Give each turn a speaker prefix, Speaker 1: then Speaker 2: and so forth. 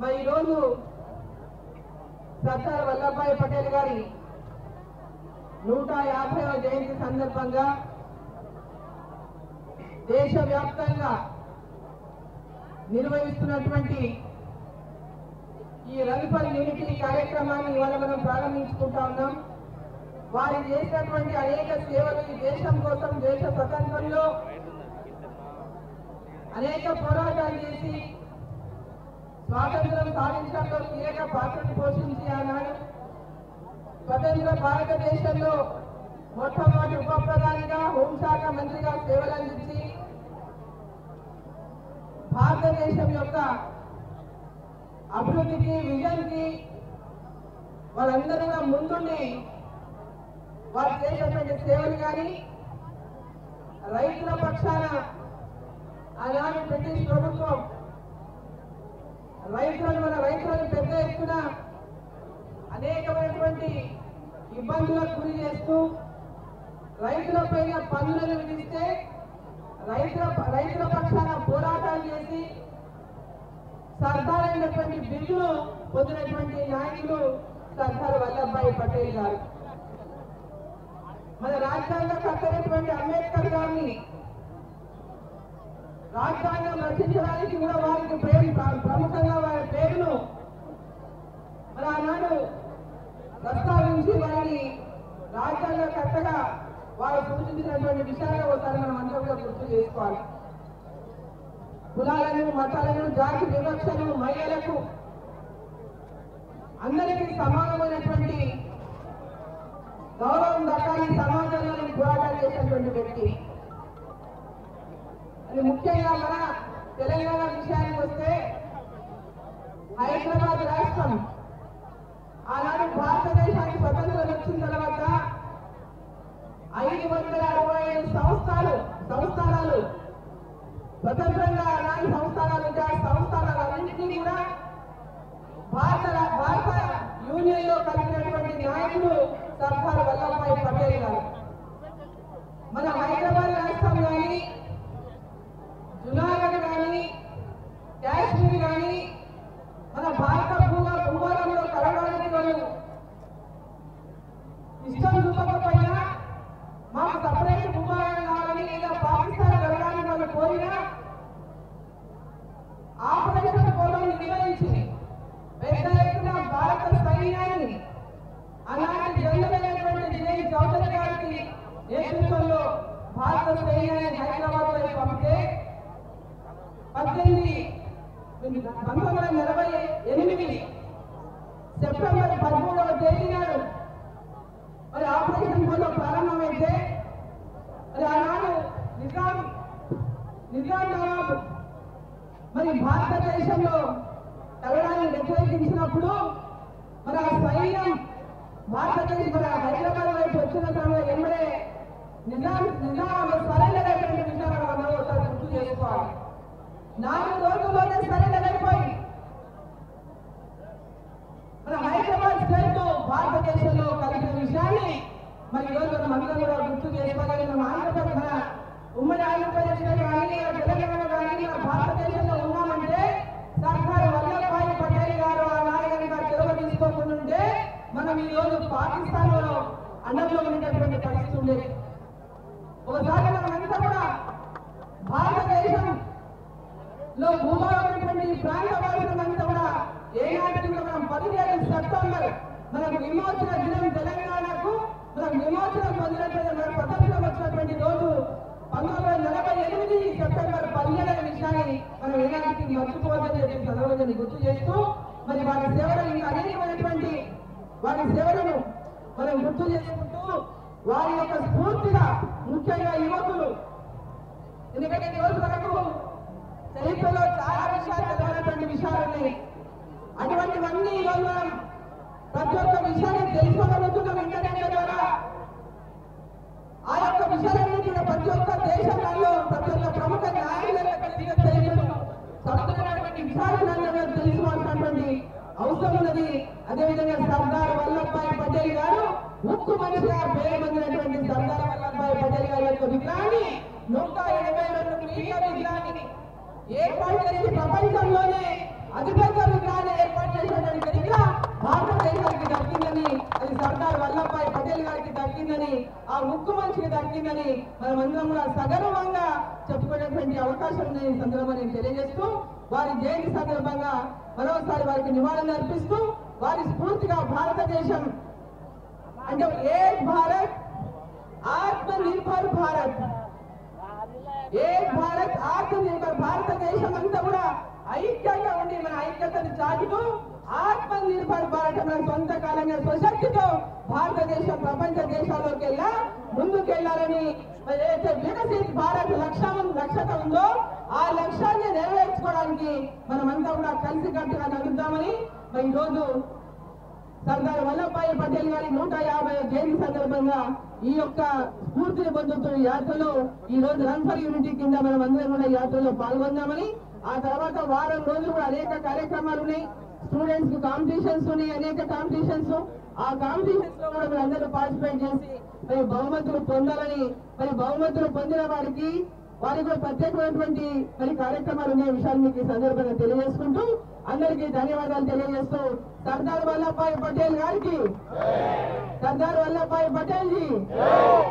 Speaker 1: మరి ఈరోజు సర్దార్ వల్లభాయ్ పటేల్ గారి 150వ జయంతి సందర్భంగా దేశవ్యాప్తంగా నిర్వహిస్తున్నటువంటి ఈ రన్ ఫర్ యూనిటీ కార్యక్రమాన్ని ఇవాళ మనం ప్రారంభించుకుంటా ఉన్నాం. వారు చేసినటువంటి అనేక సేవలు ఈ దేశం కోసం, దేశ స్వతంత్రంలో అనేక పోరాటాలు చేసి స్వాతంత్రం సాధించడంలో కీలక పాత్రను పోషించి ఆనాడు స్వతంత్ర భారతదేశంలో మొట్టమొదటి ఉప ప్రధానిగా, హోంశాఖ మంత్రిగా సేవలు అందించి భారతదేశం యొక్క అభివృద్ధికి, విజన్ కి వాళ్ళందరూ ముందుండి వారు చేసినటువంటి సేవలు కానీ, రైతుల పక్షాన ఆనాడు బ్రిటిష్ ప్రభుత్వం రైతులను పెద్ద ఎత్తున అనేకమైనటువంటి ఇబ్బందులకు గురి చేస్తూ రైతులపైన పన్నులను విధిస్తే రైతుల పక్షాన పోరాటాలు చేసి సర్దార్ అయినటువంటి బిల్లును పొందినటువంటి నాయకులు సర్దార్ వల్లభాయ్ పటేల్ గారు. మన రాజ్యాంగకర్తైనటువంటి అంబేద్కర్ గారిని రాజ్యాంగం రచించడానికి కూడా వారికి ప్రముఖంగా వారి పేరును మరి ఆనాడు ప్రస్తావించి వారిని రాజ్యాంగకర్తగా వారు సూచించినటువంటి విషయాలు ఒకసారి మనం అందరూ కూడా గుర్తు చేసుకోవాలి. కులాలను, మతాలను, జాతి వివక్షను, మహిళలకు అందరికీ సమానమైనటువంటి గౌరవం దక్కాలని సమాజంలో పోరాటాలు చేసినటువంటి వ్యక్తి. అది ముఖ్యంగా మన తెలంగాణ విషయానికి వస్తే హైదరాబాద్ రాష్ట్రం ఆనాడు భారతదేశానికి స్వతంత్రం వచ్చిన తర్వాత 565 సంస్థానాలు స్వతంత్రంగా ఆనాడు సంస్థానాలు సంస్థానాలన్నింటినీ కూడా భారత యూనియన్ లో కలిగినటువంటి నాయకుడు సర్దార్ వల్లభాయ్ పటేల్ గారు. మన హైదరాబాద్ రాష్ట్రం కానీ, జునాగఢ్ కానీ, కాశ్మీర్ కానీ మన భారత భూభాగంలో కలవడానికి వాళ్ళు ఇష్టం చూపకపోయినా, మాకు సపరేట్ భూభాగం కావాలని లేదా పాకిస్తాన్ వెళ్ళడానికి వాళ్ళు కోరినా ఆపరేషన్ పోలో నిర్వహించి పెద్ద ఎత్తున భారత సైన్యాన్ని అలాంటి జనరల్ జై చౌదరి గారికి నేతృత్వంలో భారత సైన్యాన్ని హైదరాబాద్ లో పంపితే 1948 సెప్టెంబర్ 13వ తేదీ నాడు మరి ఆపరేషన్ పోలో ప్రారంభమైతే మరి ఆనాడు నిజాం నవాబ్ మరి భారతదేశంలో కలవడాన్ని వ్యతిరేకించినప్పుడు మరి ఆ సైన్యం భారతదేశం మరి హైదరాబాద్ వైపు వచ్చిన సమయంలో ఎమ్మడే నిజాం సరెండర్ అయినటువంటి విషయాలను మనం ఒకసారి గుర్తు చేసుకోవాలి. 4 రోజుల్లోనే సరెండర్ అయిపోయి మన హైదరాబాద్ స్టేట్ భారతదేశంలో కలిగిన విషయాన్ని మరి ఈరోజు మనం అందరం కూడా గుర్తు చేసుకోవాలి. మనం ఆంధ్రప్రదేశ్, మన ఉమ్మడి ఆంధ్రప్రదేశ్ కానీ, తెలంగాణ కానీ, మన భారతదేశంలో ఉన్నామంటే సర్దార్ వల్లభాయ్ పటేల్ గారు ఆ నాయకునిగా చొరవ తీసుకోకుండా ఉంటే మనం ఈ రోజు పాకిస్తాన్ లో అండంలో ఉండేటటువంటి పరిస్థితి ఉండేది. ఒకసారి మనమంతా కూడా భారతదేశంలో భూభాగమైనటువంటి ప్రాంతవాసులంతా కూడా ఏనాటికి మనం 17 సెప్టెంబర్ మనకు విమోచన దినం, తెలంగాణకు మనం విమోచనం పొందినటువంటి మన స్వతంత్రం వచ్చినటువంటి రోజు 1948 సెప్టెంబర్ 17 విషయాన్ని మనం ఏనాటికి మర్చిపోవద్దని చెప్పి సందర్భాన్ని గుర్తు చేస్తూ మరి వారి సేవలు ఇంకా అనేకమైనటువంటి వారి సేవలను మనం గుర్తు చేసుకుంటూ వారి యొక్క స్ఫూర్తిగా ముఖ్యంగా యువకులు, ఎందుకంటే ఈ రోజు మనకు చరిత్రలో చాలా విషయాలు తెలియనటువంటి విషయాలు ఉన్నాయి. అటువంటివన్నీ ఈరోజు మనం ప్రతి ఒక్క విషయాన్ని తెలుసుకోగలుగుతున్నాం ఇంటర్నెట్ ద్వారా. ఆ యొక్క విషయాలన్నీ కూడా ప్రతి ఒక్క దేశంలో ప్రతి ఒక్క ప్రముఖ నాయకులకు సముద్రమైనటువంటి విషయాలను తెలుసుకోవాల్సినటువంటి అవసరం ఉన్నది. అదేవిధంగా సర్దార్ వల్లభాయ్ పటేల్ గారు ఉక్కు మనిషిగా పేరు పొందినటువంటి సర్దార్ వల్లభాయ్ పటేల్ గారి యొక్క విగ్రహాన్ని 182 మీటర్ల విగ్రహాన్ని ఏర్పాటు చేసి ప్రపంచంలోనే అతిపెద్ద విగ్రహాన్ని పటేల్ గారికి దక్కిందని, ఆ ఉక్కు మనిషికి దక్కిందని మనమందరం కూడా సగర్వంగా చెప్పుకునేటువంటి అవకాశం ఈ సందర్భంగా నేను తెలియజేస్తూ, వారి జయంతి సందర్భంగా మరోసారి వారికి నివాళులు అర్పిస్తూ, వారి స్ఫూర్తిగా భారతదేశం అంటే ఏక్ భారత్ ఆత్మనిర్భర్ భారత్, ఏక్ భారత్ ఆత్మనిర్భర్ భారతదేశం అంతా కూడా ఐక్యంగా ఉండి మన ఐక్యతను చాటుతూ ఆత్మనిర్భర్ భారత్ మన సొంత కాలంగా స్వశక్తితో భారతదేశం ప్రపంచ దేశాల్లోకి వెళ్ళా ముందుకెళ్లాలని ఏదైతే వికసిత్ భారత్ లక్ష్యత ఉందో ఆ లక్ష్యాన్ని నెరవేర్చుకోవడానికి మనమంతా కూడా కలిసికట్టుగా నడుద్దామని ఈ రోజు సర్దార్ వల్లభాయ్ పటేల్ గారి 150వ జయంతి సందర్భంగా ఈ యొక్క స్ఫూర్తిని పొందుతున్న యాత్రలో ఈ రోజు రన్ ఫర్ యూనిటీ కింద మనం అందరం కూడా యాత్రలో పాల్గొందామని, ఆ తర్వాత వారం రోజులు కూడా అనేక కార్యక్రమాలు ఉన్నాయి, స్టూడెంట్స్ కి కాంపిటీషన్స్ ఉన్నాయి, అనేక కాంపిటీషన్స్. ఆ కాంపిటీషన్స్ లో కూడా అందరూ పార్టిసిపేట్ చేసి మరి బహుమతులు పొందాలని, మరి బహుమతులు పొందిన వారికి కూడా ప్రత్యేకమైనటువంటి మరి కార్యక్రమాలు ఉన్న విషయాన్ని మీకు ఈ సందర్భంగా తెలియజేసుకుంటూ అందరికీ ధన్యవాదాలు తెలియజేస్తూ, సర్దార్ వల్లభాయ్ పటేల్ గారికి, సర్దార్ వల్లభాయ్ పటేల్ జీ.